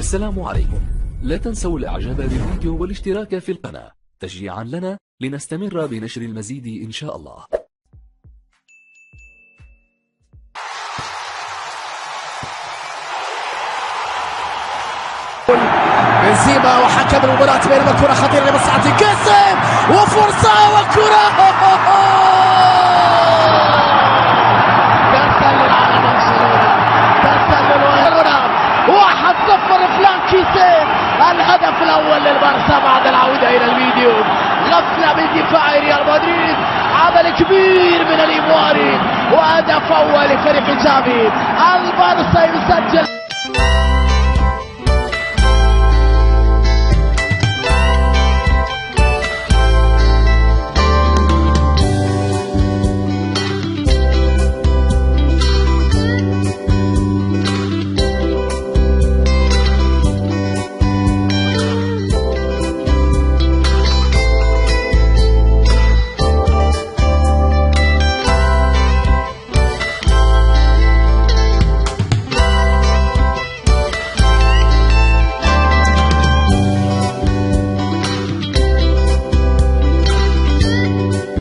السلام عليكم. لا تنسوا الاعجاب بالفيديو والاشتراك في القناة تشجيعا لنا لنستمر بنشر المزيد إن شاء الله. بنزيما وحكم المباراة بينما كرة خطيرة لمصلحة قاسم وفرصة وكرة تسلل على برشلونة، تسلل 1-0 فلان كيسين، الهدف الأول للبارسا بعد العودة إلى الفيديو. غفلة من دفاع ريال مدريد، عمل كبير من الإيمواري وهدف أول لفريق جافي. البارسا يسجل.